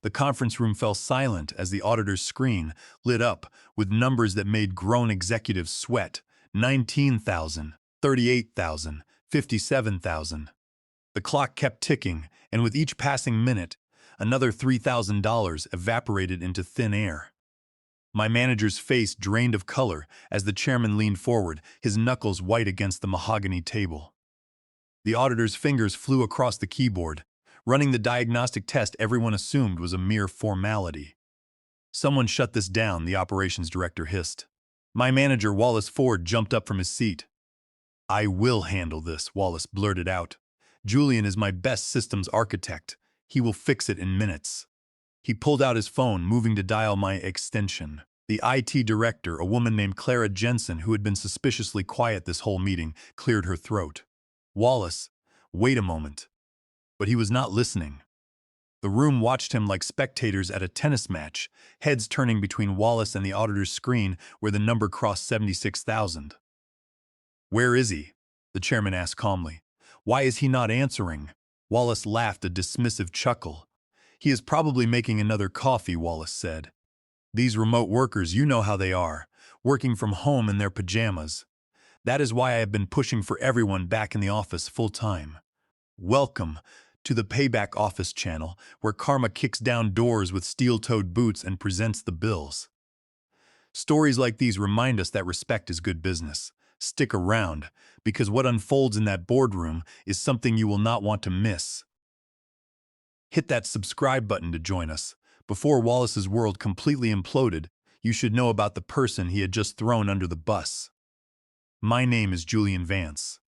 The conference room fell silent as the auditor's screen lit up with numbers that made grown executives sweat. 19,000, 38,000, 57,000. The clock kept ticking, and with each passing minute, another $3,000 evaporated into thin air. My manager's face drained of color as the chairman leaned forward, his knuckles white against the mahogany table. The auditor's fingers flew across the keyboard, running the diagnostic test everyone assumed was a mere formality. "Someone shut this down," the operations director hissed. My manager, Wallace Ford, jumped up from his seat. "I will handle this," Wallace blurted out. "Julian is my best systems architect. He will fix it in minutes." He pulled out his phone, moving to dial my extension. The IT director, a woman named Clara Jensen, who had been suspiciously quiet this whole meeting, cleared her throat. "Wallace, wait a moment." But he was not listening. The room watched him like spectators at a tennis match, heads turning between Wallace and the auditor's screen where the number crossed 76,000. "Where is he?" the chairman asked calmly. "Why is he not answering?" Wallace laughed a dismissive chuckle. "He is probably making another coffee," Wallace said. "These remote workers, you know how they are, working from home in their pajamas. That is why I have been pushing for everyone back in the office full-time. Welcome to the Payback Office channel, where karma kicks down doors with steel-toed boots and presents the bills." Stories like these remind us that respect is good business. Stick around, because what unfolds in that boardroom is something you will not want to miss. Hit that subscribe button to join us. Before Wallace's world completely imploded, you should know about the person he had just thrown under the bus. My name is Julian Vance.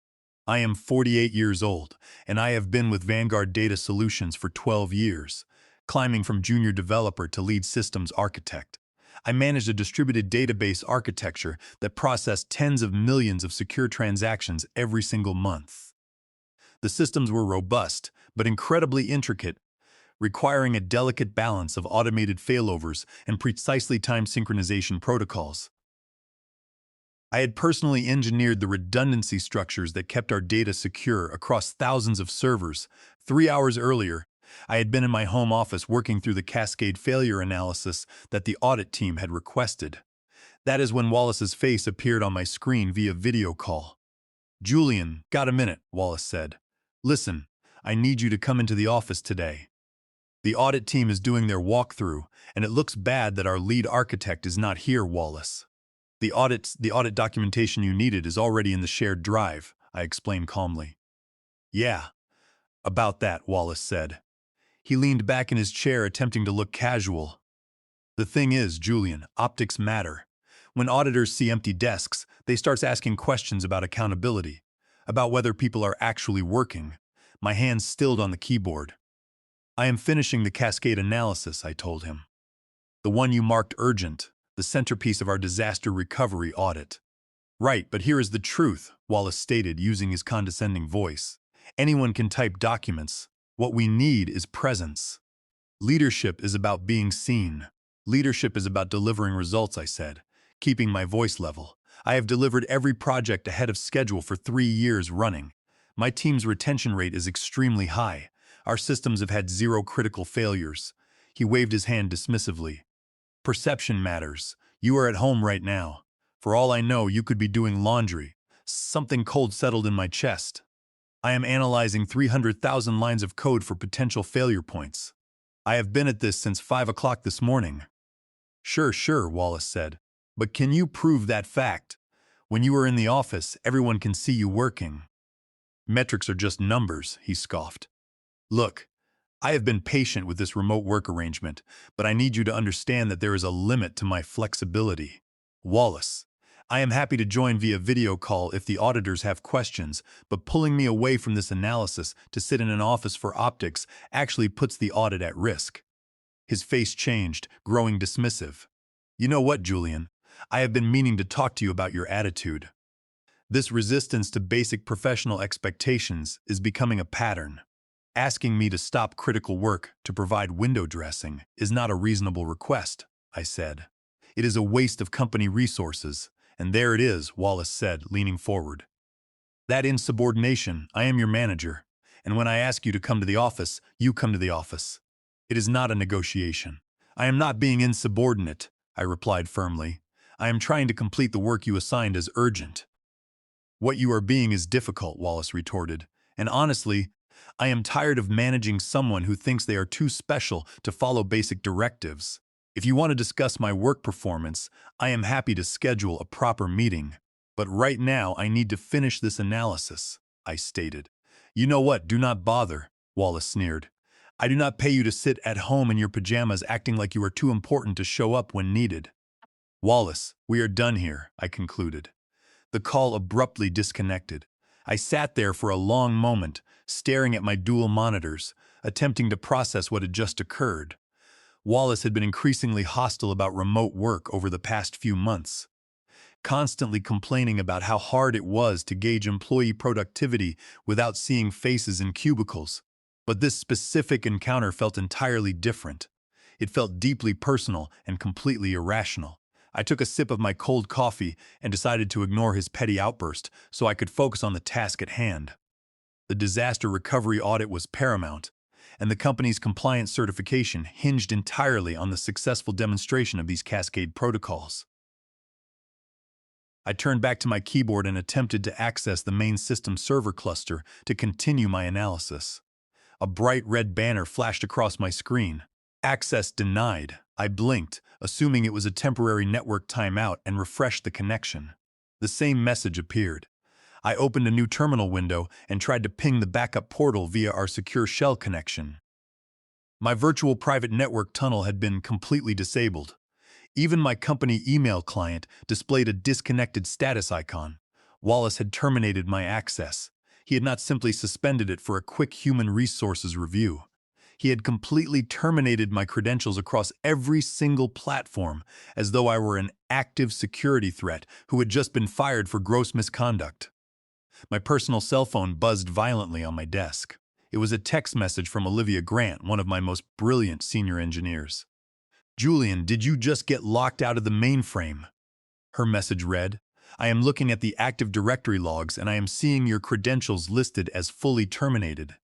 I am 48 years old, and I have been with Vanguard Data Solutions for 12 years, climbing from junior developer to lead systems architect. I managed a distributed database architecture that processed tens of millions of secure transactions every single month. The systems were robust, but incredibly intricate, requiring a delicate balance of automated failovers and precisely timed synchronization protocols. I had personally engineered the redundancy structures that kept our data secure across thousands of servers. 3 hours earlier, I had been in my home office working through the cascade failure analysis that the audit team had requested. That is when Wallace's face appeared on my screen via video call. "Julian, got a minute?" Wallace said. "Listen, I need you to come into the office today. The audit team is doing their walkthrough, and it looks bad that our lead architect is not here, Wallace. The audit documentation you needed is already in the shared drive," I explained calmly. "Yeah, about that," Wallace said. He leaned back in his chair, attempting to look casual. "The thing is, Julian, optics matter. When auditors see empty desks, they start asking questions about accountability, about whether people are actually working." My hands stilled on the keyboard. "I am finishing the cascade analysis," I told him. "The one you marked urgent, the centerpiece of our disaster recovery audit." "Right, but here is the truth," Wallace stated, using his condescending voice. "Anyone can type documents. What we need is presence. Leadership is about being seen. Leadership is about delivering results," I said, keeping my voice level. "I have delivered every project ahead of schedule for 3 years running. My team's retention rate is extremely high. Our systems have had 0 critical failures." He waved his hand dismissively. "Perception matters. You are at home right now. For all I know, you could be doing laundry." Something cold settled in my chest. "I am analyzing 300,000 lines of code for potential failure points. I have been at this since 5 o'clock this morning." Sure, Wallace said. "But can you prove that fact? When you are in the office, everyone can see you working." "Metrics are just numbers," he scoffed. "Look, I have been patient with this remote work arrangement, but I need you to understand that there is a limit to my flexibility. Wallace, I am happy to join via video call if the auditors have questions, but pulling me away from this analysis to sit in an office for optics actually puts the audit at risk." His face changed, growing dismissive. "You know what, Julian? I have been meaning to talk to you about your attitude. This resistance to basic professional expectations is becoming a pattern. Asking me to stop critical work to provide window dressing is not a reasonable request," I said. "It is a waste of company resources, and there it is," Wallace said, leaning forward. "That insubordination, I am your manager, and when I ask you to come to the office, you come to the office. It is not a negotiation. I am not being insubordinate, I replied firmly. I am trying to complete the work you assigned as urgent. What you are being is difficult, Wallace retorted. And honestly, I am tired of managing someone who thinks they are too special to follow basic directives. If you want to discuss my work performance, I am happy to schedule a proper meeting. But right now, I need to finish this analysis, I stated. You know what? Do not bother, Wallace sneered. I do not pay you to sit at home in your pajamas acting like you are too important to show up when needed. Wallace, we are done here, I concluded. The call abruptly disconnected. I sat there for a long moment, staring at my dual monitors, attempting to process what had just occurred. Wallace had been increasingly hostile about remote work over the past few months, constantly complaining about how hard it was to gauge employee productivity without seeing faces in cubicles. But this specific encounter felt entirely different. It felt deeply personal and completely irrational. I took a sip of my cold coffee and decided to ignore his petty outburst so I could focus on the task at hand. The disaster recovery audit was paramount, and the company's compliance certification hinged entirely on the successful demonstration of these cascade protocols. I turned back to my keyboard and attempted to access the main system server cluster to continue my analysis. A bright red banner flashed across my screen. Access denied. I blinked, assuming it was a temporary network timeout, and refreshed the connection. The same message appeared. I opened a new terminal window and tried to ping the backup portal via our secure shell connection. My virtual private network tunnel had been completely disabled. Even my company email client displayed a disconnected status icon. Wallace had terminated my access. He had not simply suspended it for a quick human resources review. He had completely terminated my credentials across every single platform, as though I were an active security threat who had just been fired for gross misconduct. My personal cell phone buzzed violently on my desk. It was a text message from Olivia Grant, one of my most brilliant senior engineers. Julian, did you just get locked out of the mainframe? Her message read, I am looking at the Active Directory logs and I am seeing your credentials listed as fully terminated.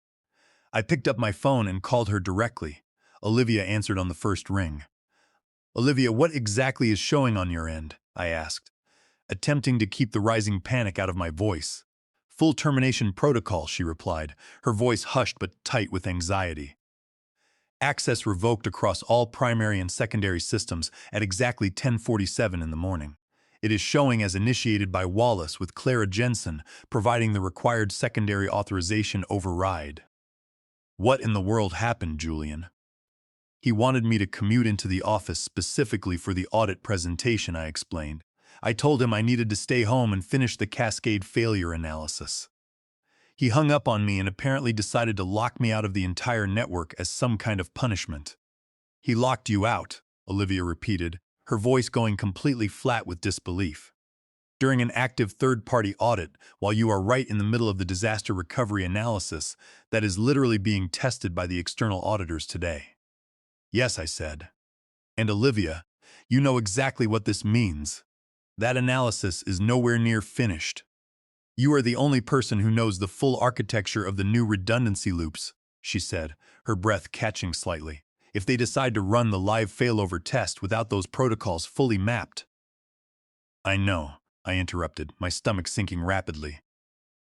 I picked up my phone and called her directly. Olivia answered on the first ring. Olivia, what exactly is showing on your end? I asked, attempting to keep the rising panic out of my voice. Full termination protocol, she replied, her voice hushed but tight with anxiety. Access revoked across all primary and secondary systems at exactly 10:47 in the morning. It is showing as initiated by Wallace with Clara Jensen providing the required secondary authorization override. What in the world happened, Julian? He wanted me to commute into the office specifically for the audit presentation, I explained. I told him I needed to stay home and finish the cascade failure analysis. He hung up on me and apparently decided to lock me out of the entire network as some kind of punishment. He locked you out, Olivia repeated, her voice going completely flat with disbelief. During an active third-party audit, while you are right in the middle of the disaster recovery analysis that is literally being tested by the external auditors today. Yes, I said. And Olivia, you know exactly what this means. That analysis is nowhere near finished. You are the only person who knows the full architecture of the new redundancy loops, she said, her breath catching slightly. If they decide to run the live failover test without those protocols fully mapped. I know, I interrupted, my stomach sinking rapidly.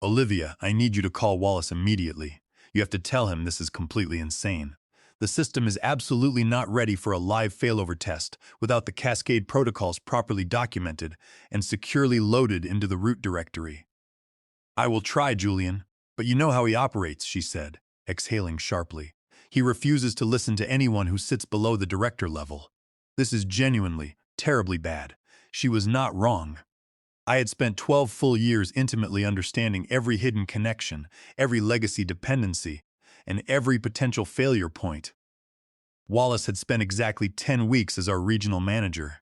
Olivia, I need you to call Wallace immediately. You have to tell him this is completely insane. The system is absolutely not ready for a live failover test without the cascade protocols properly documented and securely loaded into the root directory. I will try, Julian, but you know how he operates, she said, exhaling sharply. He refuses to listen to anyone who sits below the director level. This is genuinely, terribly bad. She was not wrong. I had spent 12 full years intimately understanding every hidden connection, every legacy dependency, and every potential failure point. Wallace had spent exactly 10 weeks as our regional manager,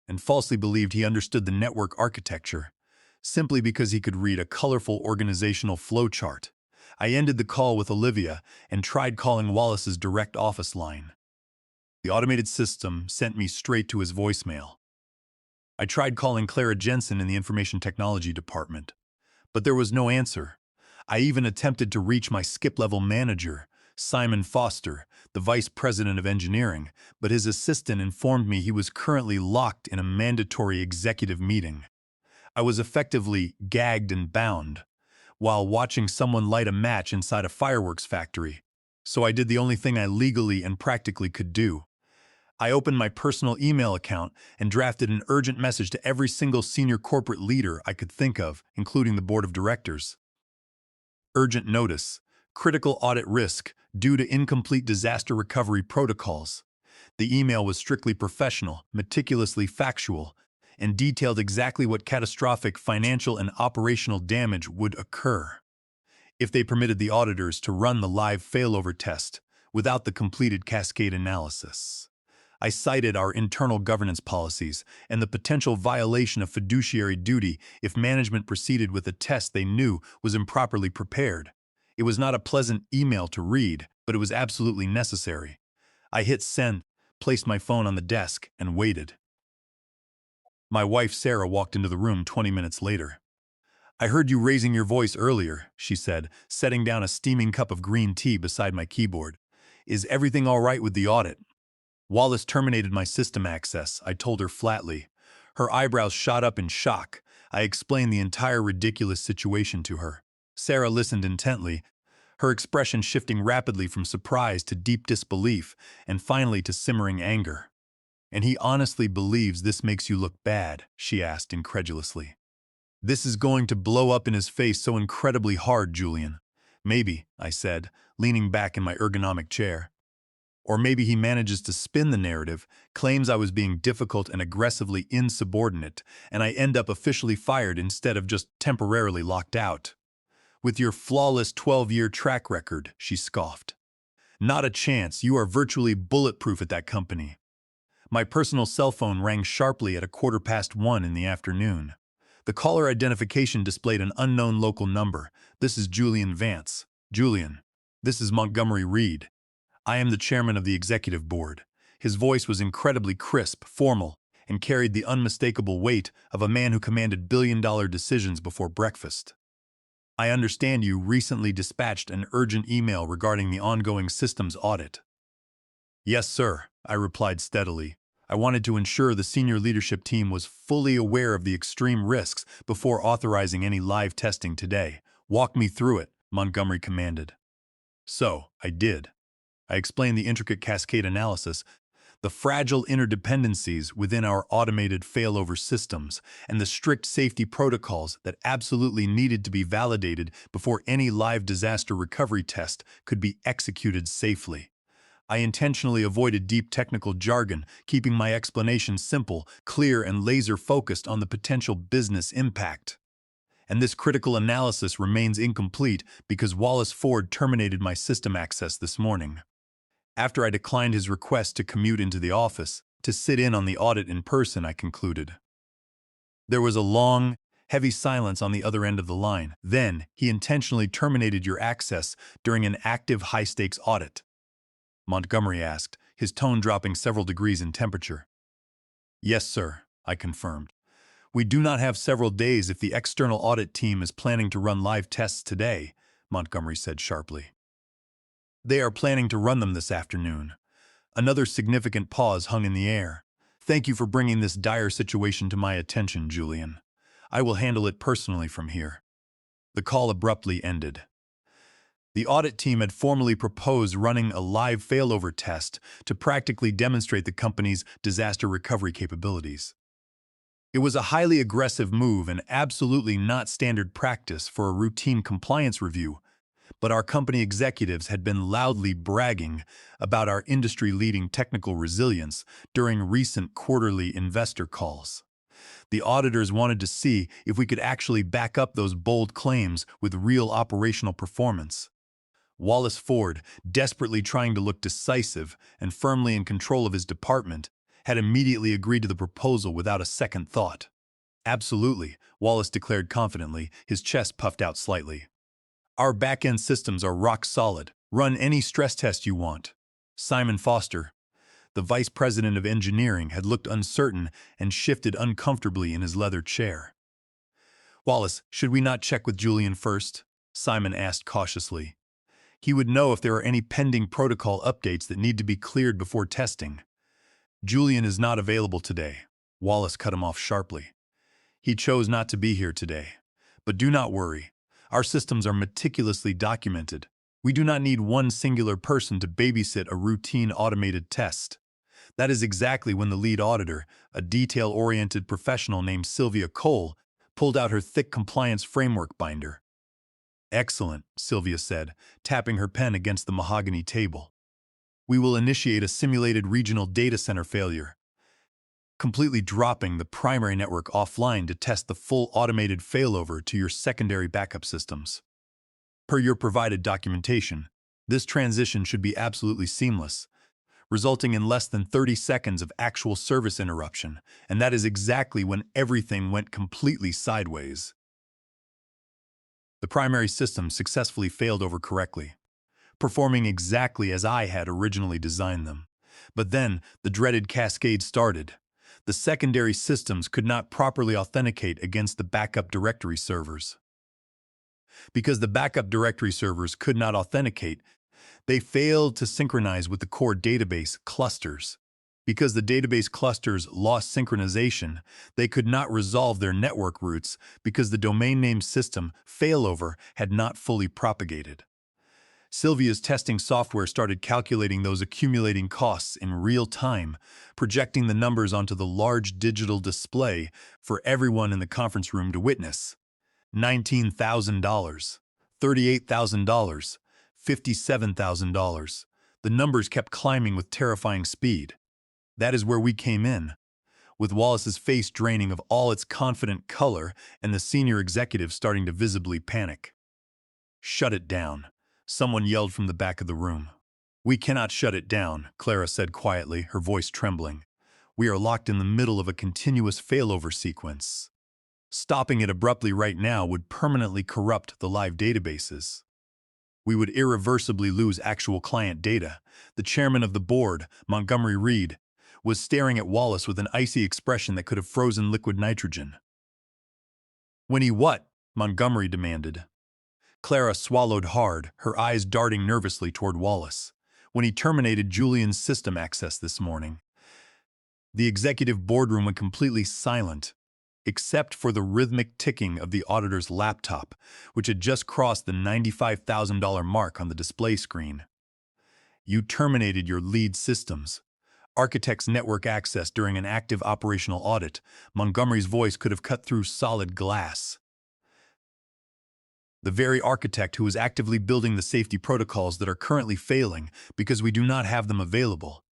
and falsely believed he understood the network architecture, simply because he could read a colorful organizational flowchart. I ended the call with Olivia and tried calling Wallace's direct office line. The automated system sent me straight to his voicemail. I tried calling Clara Jensen in the information technology department, but there was no answer. I even attempted to reach my skip-level manager, Simon Foster, the vice president of engineering, but his assistant informed me he was currently locked in a mandatory executive meeting. I was effectively gagged and bound, while watching someone light a match inside a fireworks factory. So I did the only thing I legally and practically could do. I opened my personal email account and drafted an urgent message to every single senior corporate leader I could think of, including the board of directors. Urgent notice. Critical audit risk due to incomplete disaster recovery protocols. The email was strictly professional, meticulously factual, and detailed exactly what catastrophic financial and operational damage would occur if they permitted the auditors to run the live failover test without the completed cascade analysis. I cited our internal governance policies and the potential violation of fiduciary duty if management proceeded with a test they knew was improperly prepared. It was not a pleasant email to read, but it was absolutely necessary. I hit send, placed my phone on the desk, and waited. My wife Sarah walked into the room 20 minutes later. "I heard you raising your voice earlier," she said, setting down a steaming cup of green tea beside my keyboard. "Is everything all right with the audit?" Wallace terminated my system access, I told her flatly. Her eyebrows shot up in shock. I explained the entire ridiculous situation to her. Sarah listened intently, her expression shifting rapidly from surprise to deep disbelief, and finally to simmering anger. "And he honestly believes this makes you look bad?" she asked incredulously. "This is going to blow up in his face so incredibly hard, Julian." "Maybe," I said, leaning back in my ergonomic chair. "Or maybe he manages to spin the narrative, claims I was being difficult and aggressively insubordinate, and I end up officially fired instead of just temporarily locked out." "With your flawless 12-year track record," she scoffed. "Not a chance. You are virtually bulletproof at that company." My personal cell phone rang sharply at 1:15 in the afternoon. The caller identification displayed an unknown local number. "This is Julian Vance." "Julian, this is Montgomery Reed. I am the chairman of the executive board." His voice was incredibly crisp, formal, and carried the unmistakable weight of a man who commanded billion-dollar decisions before breakfast. "I understand you recently dispatched an urgent email regarding the ongoing systems audit." "Yes, sir," I replied steadily. I wanted to ensure the senior leadership team was fully aware of the extreme risks before authorizing any live testing today. "Walk me through it," Montgomery commanded. So, I did. I explained the intricate cascade analysis, the fragile interdependencies within our automated failover systems, and the strict safety protocols that absolutely needed to be validated before any live disaster recovery test could be executed safely. I intentionally avoided deep technical jargon, keeping my explanation simple, clear, and laser-focused on the potential business impact. And this critical analysis remains incomplete because Wallace Ford terminated my system access this morning. After I declined his request to commute into the office, to sit in on the audit in person, I concluded. There was a long, heavy silence on the other end of the line. "Then, he intentionally terminated your access during an active high-stakes audit?" Montgomery asked, his tone dropping several degrees in temperature. "Yes, sir," I confirmed. "We do not have several days if the external audit team is planning to run live tests today," Montgomery said sharply. "They are planning to run them this afternoon." Another significant pause hung in the air. "Thank you for bringing this dire situation to my attention, Julian. I will handle it personally from here." The call abruptly ended. The audit team had formally proposed running a live failover test to practically demonstrate the company's disaster recovery capabilities. It was a highly aggressive move and absolutely not standard practice for a routine compliance review, but our company executives had been loudly bragging about our industry-leading technical resilience during recent quarterly investor calls. The auditors wanted to see if we could actually back up those bold claims with real operational performance. Wallace Ford, desperately trying to look decisive and firmly in control of his department, had immediately agreed to the proposal without a second thought. "Absolutely," Wallace declared confidently, his chest puffed out slightly. "Our back-end systems are rock solid. Run any stress test you want." Simon Foster, the vice president of engineering, had looked uncertain and shifted uncomfortably in his leather chair. "Wallace, should we not check with Julian first?" Simon asked cautiously. He would know if there are any pending protocol updates that need to be cleared before testing. Julian is not available today. Wallace cut him off sharply. He chose not to be here today. But do not worry. Our systems are meticulously documented. We do not need one singular person to babysit a routine automated test. That is exactly when the lead auditor, a detail-oriented professional named Sylvia Cole, pulled out her thick compliance framework binder. Excellent, Sylvia said, tapping her pen against the mahogany table. We will initiate a simulated regional data center failure, completely dropping the primary network offline to test the full automated failover to your secondary backup systems. Per your provided documentation, this transition should be absolutely seamless, resulting in less than 30 seconds of actual service interruption, and that is exactly when everything went completely sideways. The primary system successfully failed over correctly, performing exactly as I had originally designed them. But then, the dreaded cascade started. The secondary systems could not properly authenticate against the backup directory servers. Because the backup directory servers could not authenticate, they failed to synchronize with the core database clusters. Because the database clusters lost synchronization, they could not resolve their network routes because the domain name system failover had not fully propagated. Sylvia's testing software started calculating those accumulating costs in real time, projecting the numbers onto the large digital display for everyone in the conference room to witness. $19,000, $38,000, $57,000. The numbers kept climbing with terrifying speed. That is where we came in, with Wallace's face draining of all its confident color and the senior executive starting to visibly panic. "Shut it down," someone yelled from the back of the room. "We cannot shut it down," Clara said quietly, her voice trembling. "We are locked in the middle of a continuous failover sequence. Stopping it abruptly right now would permanently corrupt the live databases. We would irreversibly lose actual client data." The chairman of the board, Montgomery Reed, was staring at Wallace with an icy expression that could have frozen liquid nitrogen. "When he what?" Montgomery demanded. Clara swallowed hard, her eyes darting nervously toward Wallace. "When he terminated Julian's system access this morning." The executive boardroom went completely silent, except for the rhythmic ticking of the auditor's laptop, which had just crossed the $95,000 mark on the display screen. "You terminated your lead systems. Architect's network access during an active operational audit." Montgomery's voice could have cut through solid glass. "The very architect who is actively building the safety protocols that are currently failing because we do not have them available.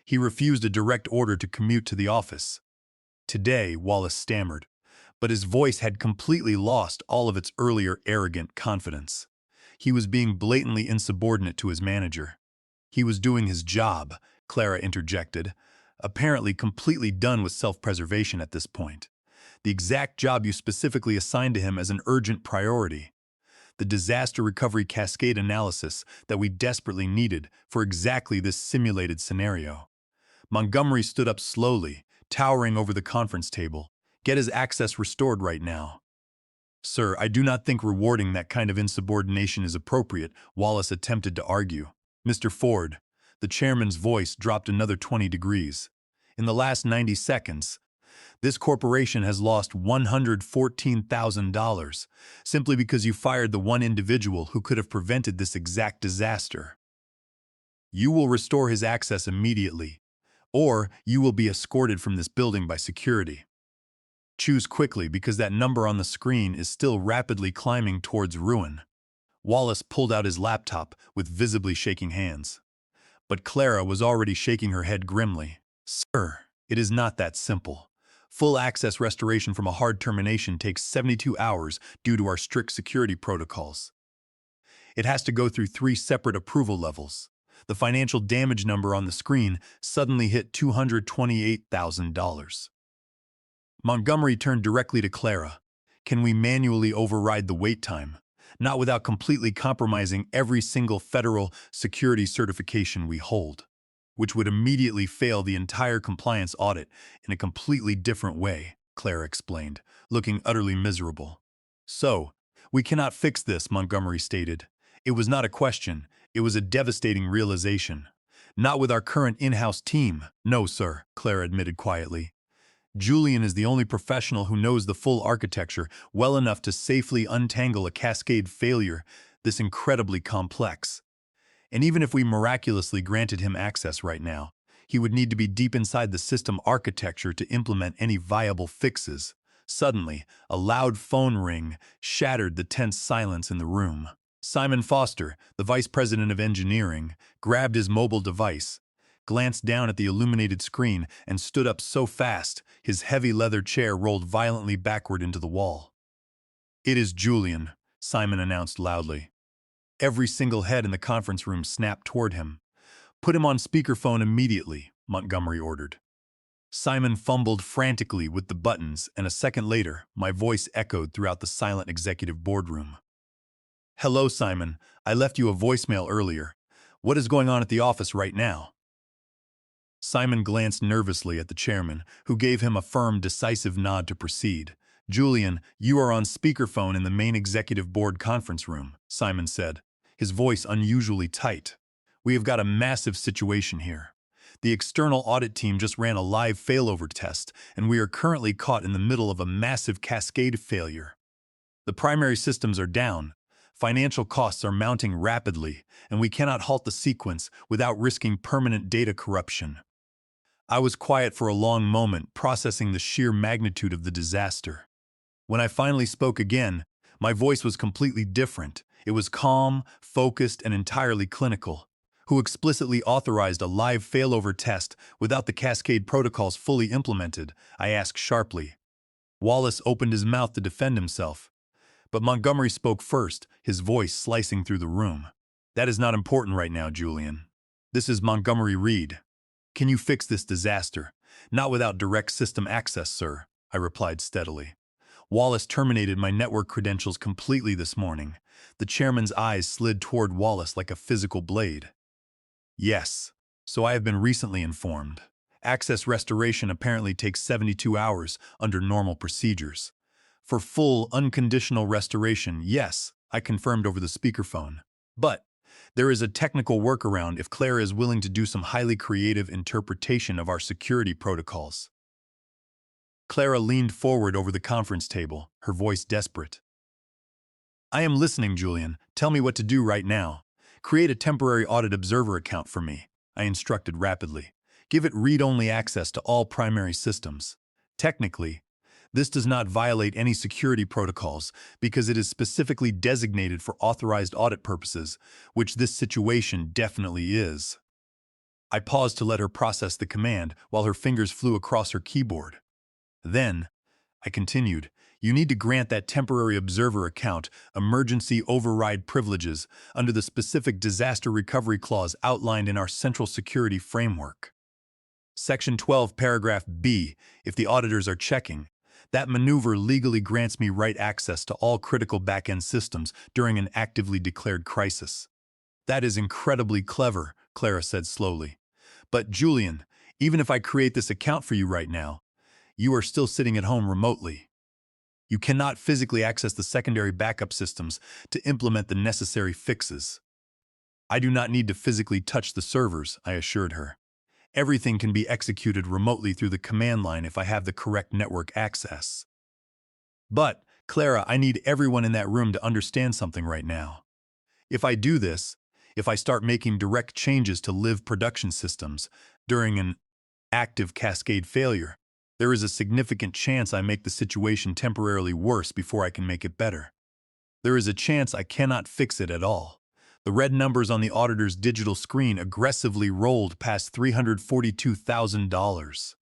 He refused a direct order to commute to the office." Today, Wallace stammered, but his voice had completely lost all of its earlier arrogant confidence. He was being blatantly insubordinate to his manager. "He was doing his job," Clara interjected, apparently completely done with self-preservation at this point. "The exact job you specifically assigned to him as an urgent priority. The disaster recovery cascade analysis that we desperately needed for exactly this simulated scenario." Montgomery stood up slowly, towering over the conference table. "Get his access restored right now." "Sir, I do not think rewarding that kind of insubordination is appropriate," Wallace attempted to argue. "Mr. Ford," the chairman's voice dropped another 20 degrees. "In the last 90 seconds, this corporation has lost $114,000 simply because you fired the one individual who could have prevented this exact disaster. You will restore his access immediately, or you will be escorted from this building by security. Choose quickly because that number on the screen is still rapidly climbing towards ruin." Wallace pulled out his laptop with visibly shaking hands. But Clara was already shaking her head grimly. "Sir, it is not that simple. Full access restoration from a hard termination takes 72 hours due to our strict security protocols. It has to go through 3 separate approval levels. The financial damage number on the screen suddenly hit $228,000. Montgomery turned directly to Clara. "Can we manually override the wait time? Not without completely compromising every single federal security certification we hold, which would immediately fail the entire compliance audit in a completely different way," Clara explained, looking utterly miserable. "So, we cannot fix this," Montgomery stated. It was not a question, it was a devastating realization. Not with our current in-house team. No, sir, Clara admitted quietly. Julian is the only professional who knows the full architecture well enough to safely untangle a cascade failure this incredibly complex. And even if we miraculously granted him access right now, he would need to be deep inside the system architecture to implement any viable fixes. Suddenly, a loud phone ring shattered the tense silence in the room. Simon Foster, the vice president of engineering, grabbed his mobile device, glanced down at the illuminated screen, and stood up so fast his heavy leather chair rolled violently backward into the wall. "It is Julian," Simon announced loudly. Every single head in the conference room snapped toward him. "Put him on speakerphone immediately," Montgomery ordered. Simon fumbled frantically with the buttons, and a second later, my voice echoed throughout the silent executive boardroom. "Hello, Simon. I left you a voicemail earlier. What is going on at the office right now?" Simon glanced nervously at the chairman, who gave him a firm, decisive nod to proceed. "Julian, you are on speakerphone in the main executive board conference room," Simon said, his voice unusually tight. "We have got a massive situation here. The external audit team just ran a live failover test, and we are currently caught in the middle of a massive cascade failure. The primary systems are down, financial costs are mounting rapidly, and we cannot halt the sequence without risking permanent data corruption." I was quiet for a long moment, processing the sheer magnitude of the disaster. When I finally spoke again, my voice was completely different. It was calm, focused, and entirely clinical. "Who explicitly authorized a live failover test without the cascade protocols fully implemented?" I asked sharply. Wallace opened his mouth to defend himself, but Montgomery spoke first, his voice slicing through the room. "That is not important right now, Julian. This is Montgomery Reed. Can you fix this disaster?" "Not without direct system access, sir," I replied steadily. "Wallace terminated my network credentials completely this morning." The chairman's eyes slid toward Wallace like a physical blade. "Yes, so I have been recently informed. Access restoration apparently takes 72 hours under normal procedures. For full, unconditional restoration, yes," I confirmed over the speakerphone. "But there is a technical workaround if Clara is willing to do some highly creative interpretation of our security protocols." Clara leaned forward over the conference table, her voice desperate. "I am listening, Julian. Tell me what to do right now. Create a temporary audit observer account for me," I instructed rapidly. "Give it read-only access to all primary systems. Technically, this does not violate any security protocols because it is specifically designated for authorized audit purposes, which this situation definitely is." I paused to let her process the command while her fingers flew across her keyboard. "Then," I continued, "you need to grant that temporary observer account emergency override privileges under the specific disaster recovery clause outlined in our Central Security Framework. Section 12, paragraph B, if the auditors are checking, that maneuver legally grants me right access to all critical back-end systems during an actively declared crisis." "That is incredibly clever," Clara said slowly. "But Julian, even if I create this account for you right now, you are still sitting at home remotely. You cannot physically access the secondary backup systems to implement the necessary fixes." "I do not need to physically touch the servers," I assured her. "Everything can be executed remotely through the command line if I have the correct network access." "But, Clara, I need everyone in that room to understand something right now. If I do this, if I start making direct changes to live production systems during an active cascade failure, there is a significant chance I make the situation temporarily worse before I can make it better. There is a chance I cannot fix it at all." The red numbers on the auditor's digital screen aggressively rolled past $342,000.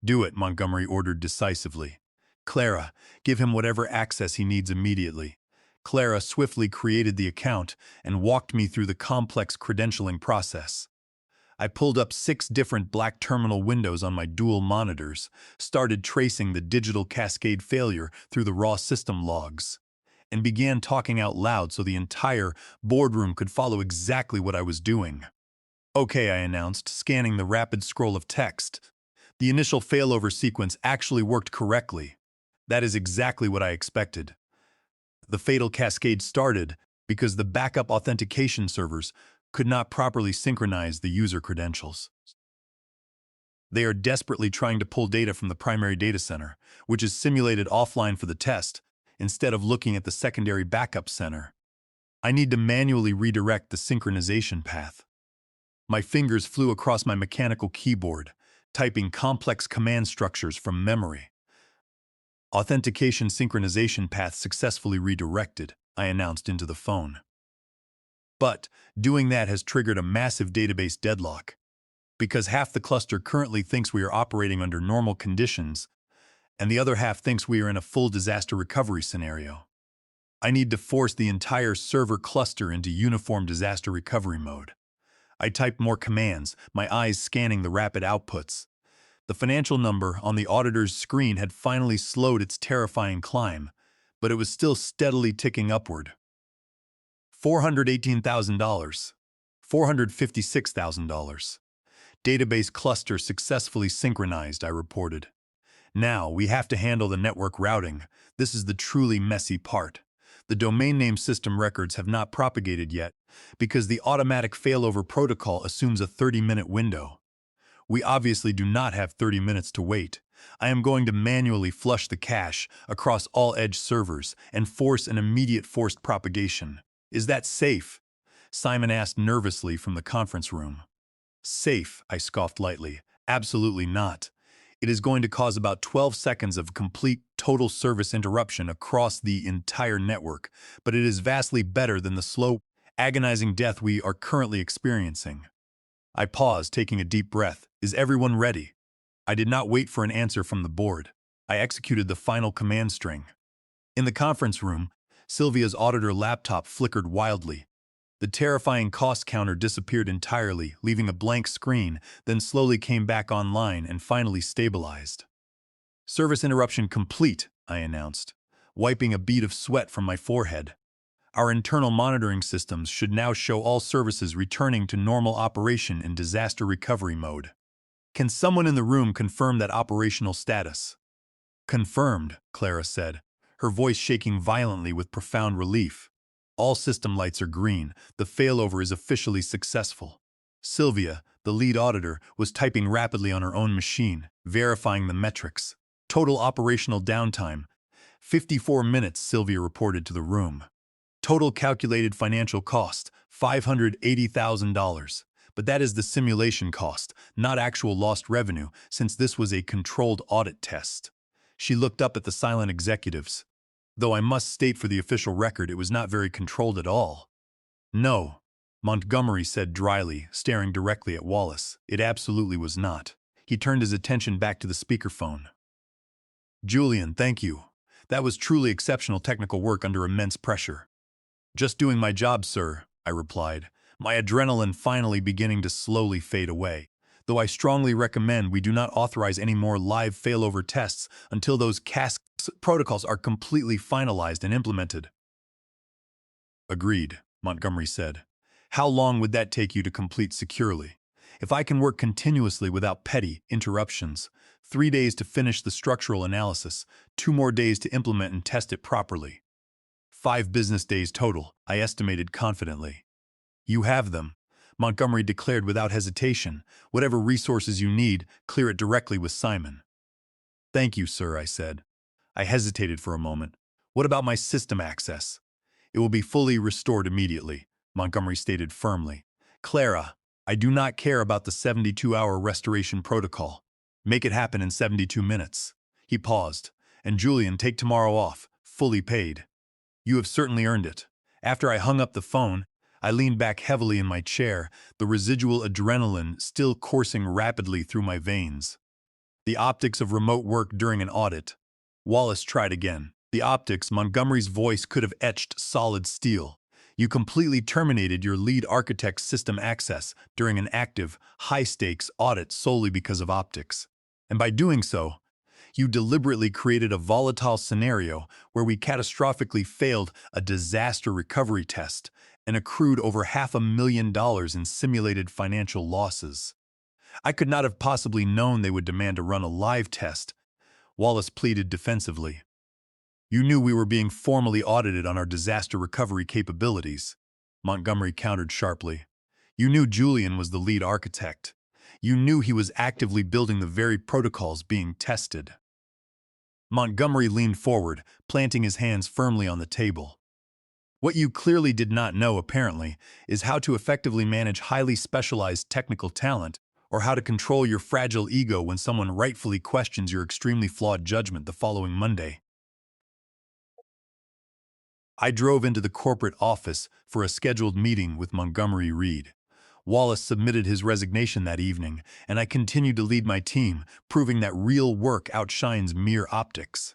"Do it," Montgomery ordered decisively. "Clara, give him whatever access he needs immediately." Clara swiftly created the account and walked me through the complex credentialing process. I pulled up 6 different black terminal windows on my dual monitors, started tracing the digital cascade failure through the raw system logs, and began talking out loud so the entire boardroom could follow exactly what I was doing. "Okay," I announced, scanning the rapid scroll of text. "The initial failover sequence actually worked correctly. That is exactly what I expected. The fatal cascade started because the backup authentication servers could not properly synchronize the user credentials. They are desperately trying to pull data from the primary data center, which is simulated offline for the test, instead of looking at the secondary backup center. I need to manually redirect the synchronization path. My fingers flew across my mechanical keyboard, typing complex command structures from memory. Authentication synchronization path successfully redirected, I announced into the phone. But doing that has triggered a massive database deadlock. Because half the cluster currently thinks we are operating under normal conditions, and the other half thinks we are in a full disaster recovery scenario. I need to force the entire server cluster into uniform disaster recovery mode. I typed more commands, my eyes scanning the rapid outputs. The financial number on the auditor's screen had finally slowed its terrifying climb, but it was still steadily ticking upward. $418,000. $456,000. Database cluster successfully synchronized, I reported. Now, we have to handle the network routing. This is the truly messy part. The domain name system records have not propagated yet because the automatic failover protocol assumes a 30-minute window. We obviously do not have 30 minutes to wait. I am going to manually flush the cache across all edge servers and force an immediate forced propagation. Is that safe? Simon asked nervously from the conference room. Safe, I scoffed lightly. Absolutely not. It is going to cause about 12 seconds of complete total service interruption across the entire network, but it is vastly better than the slow, agonizing death we are currently experiencing. I paused, taking a deep breath. Is everyone ready? I did not wait for an answer from the board. I executed the final command string. In the conference room, Sylvia's auditor laptop flickered wildly. The terrifying cost counter disappeared entirely, leaving a blank screen, then slowly came back online and finally stabilized. Service interruption complete, I announced, wiping a bead of sweat from my forehead. Our internal monitoring systems should now show all services returning to normal operation in disaster recovery mode. Can someone in the room confirm that operational status? Confirmed, Clara said, her voice shaking violently with profound relief. All system lights are green. The failover is officially successful. Sylvia, the lead auditor, was typing rapidly on her own machine, verifying the metrics. Total operational downtime, 54 minutes, Sylvia reported to the room. Total calculated financial cost, $580,000. But that is the simulation cost, not actual lost revenue, since this was a controlled audit test. She looked up at the silent executives. Though I must state for the official record it was not very controlled at all. No, Montgomery said dryly, staring directly at Wallace. It absolutely was not. He turned his attention back to the speakerphone. Julian, thank you. That was truly exceptional technical work under immense pressure. Just doing my job, sir, I replied, my adrenaline finally beginning to slowly fade away, though I strongly recommend we do not authorize any more live failover tests until those CASC protocols are completely finalized and implemented. Agreed, Montgomery said. How long would that take you to complete securely? If I can work continuously without petty interruptions, 3 days to finish the structural analysis, 2 more days to implement and test it properly. 5 business days total, I estimated confidently. You have them, Montgomery declared without hesitation. Whatever resources you need, clear it directly with Simon. Thank you, sir, I said. I hesitated for a moment. What about my system access? It will be fully restored immediately, Montgomery stated firmly. Clara, I do not care about the 72-hour restoration protocol. Make it happen in 72 minutes. He paused. And Julian, take tomorrow off, fully paid. You have certainly earned it. After I hung up the phone, I leaned back heavily in my chair, the residual adrenaline still coursing rapidly through my veins. The optics of remote work during an audit. Wallace tried again. The optics, Montgomery's voice could have etched solid steel. You completely terminated your lead architect's system access during an active, high-stakes audit solely because of optics. And by doing so, you deliberately created a volatile scenario where we catastrophically failed a disaster recovery test and accrued over $500,000 in simulated financial losses. I could not have possibly known they would demand to run a live test, Wallace pleaded defensively. You knew we were being formally audited on our disaster recovery capabilities, Montgomery countered sharply. You knew Julian was the lead architect. You knew he was actively building the very protocols being tested. Montgomery leaned forward, planting his hands firmly on the table. What you clearly did not know, apparently, is how to effectively manage highly specialized technical talent, or how to control your fragile ego when someone rightfully questions your extremely flawed judgment the following Monday. I drove into the corporate office for a scheduled meeting with Montgomery Reed. Wallace submitted his resignation that evening, and I continued to lead my team, proving that real work outshines mere optics.